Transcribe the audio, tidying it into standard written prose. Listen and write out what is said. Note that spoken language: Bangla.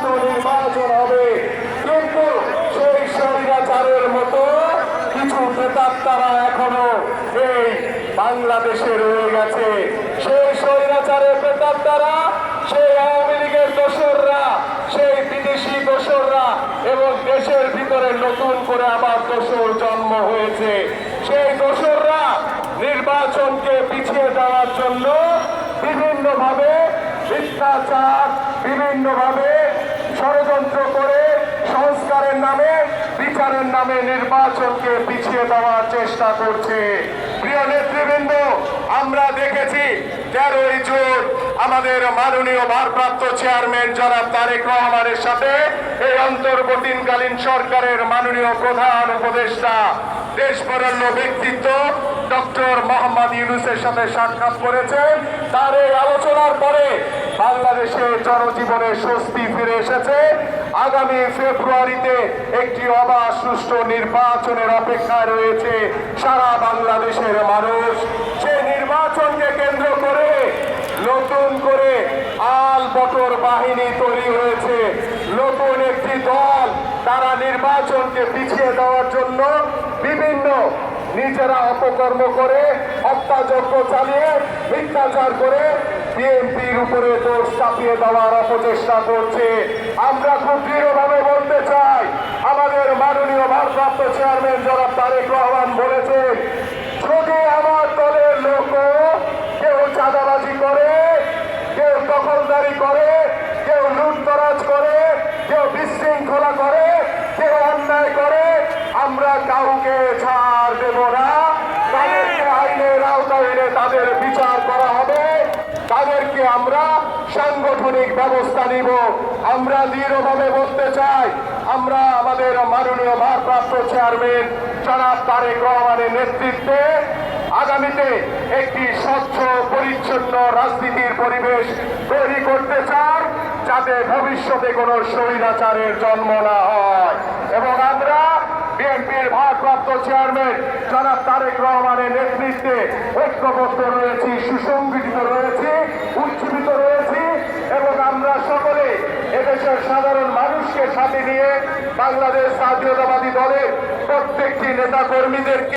নির্বাচন হবে, কিন্তু সেই স্বৈরাচারের মতো কিছু প্রেতাত্মারা এখনো এই বাংলাদেশে রয়ে গেছে। সেই স্বৈরাচারের প্রেতাত্মারা, সেই আওয়ামী লীগের দোসররা, সেই বিদেশি দোসররা এবং দেশের ভিতরে নতুন করে আবার দোসর জন্ম হয়েছে। সেই দোসররা নির্বাচনকে পিছিয়ে দেওয়ার জন্য বিভিন্নভাবে মিথ্যাচার, বিভিন্নভাবে ষড়যন্ত্র করে সংস্কারের নামে, বিচারের নামে নির্বাচনকে পিছিয়ে দেওয়ার চেষ্টা করছে। প্রিয় নেতৃবৃন্দ, আমরা দেখেছি 13ই জুন আমাদের মাননীয় ভারপ্রাপ্ত চেয়ারম্যান জনাব তারেক রহমানের সাথে এই অন্তর্বর্তীকালীন সরকারের মাননীয় প্রধান উপদেষ্টা, দেশবরেণ্য ব্যক্তিত্ব ডক্টর মোহাম্মদ ইউনূসের সাথে সাক্ষাৎ করেছেন। তার এই আলোচনার পরে বাংলাদেশের জনজীবনে স্বস্তি ফিরে এসেছে। আগামী ফেব্রুয়ারিতে একটি অবাধ সুষ্ঠু নির্বাচনের অপেক্ষায় রয়েছে সারা বাংলাদেশের মানুষ। সেই নির্বাচনকে কেন্দ্র করে নতুন করে আল বটর বাহিনী তৈরি হয়েছে, নতুন একটি দল। তারা নির্বাচনকে পিছিয়ে দেওয়ার জন্য বিভিন্ন নিজেরা অপকর্ম করে, হত্যাযজ্ঞ চালিয়ে, মিথ্যাচার করে বিএনপির উপরে দোষ চাপিয়ে দেওয়ার অপচেষ্টা করছে। আমরা খুব দৃঢ়ভাবে বলতে চাই, আমাদের মাননীয় ভারপ্রাপ্ত চেয়ারম্যান জনাব তারেক রহমান বলেছেন, যদি আমার দলের লোক কেউ চাঁদাবাজি করে, কেউ দখলদারি করে, কেউ লুটতরাজ করে, কেউ বিশৃঙ্খলা করে, কেউ অন্যায় করে, আমরা কাউকে ছাড় দেব না। তাদেরকে আইনের আওতায় এনে তাদের বিচার করা হবে, তাদেরকে আমরা সাংগঠনিক ব্যবস্থা নিব। আমরা দৃঢ়ভাবে বলতে চাই, আমরা আমাদের মাননীয় ভারপ্রাপ্ত চেয়ারম্যান জনাব তারেক রহমানের নেতৃত্বে আগামীতে একটি স্বচ্ছ পরিচ্ছন্ন রাজনীতির পরিবেশ তৈরি করতে চাই, যাতে ভবিষ্যতে কোনো স্বৈরাচারের জন্ম না হয়। এবং আমরা বিএনপির ভারপ্রাপ্ত চেয়ারম্যান জনাব তারেক রহমানের নেতৃত্বে ঐক্যবদ্ধ রয়েছি, সুসংগঠিত রয়েছি, উজ্জীবিত রয়েছি এবং আমরা সকলে এদেশের সাধারণ মানুষকে সাথে নিয়ে বাংলাদেশ জাতীয়তাবাদী দলের প্রত্যেকটি নেতা কর্মীদেরকে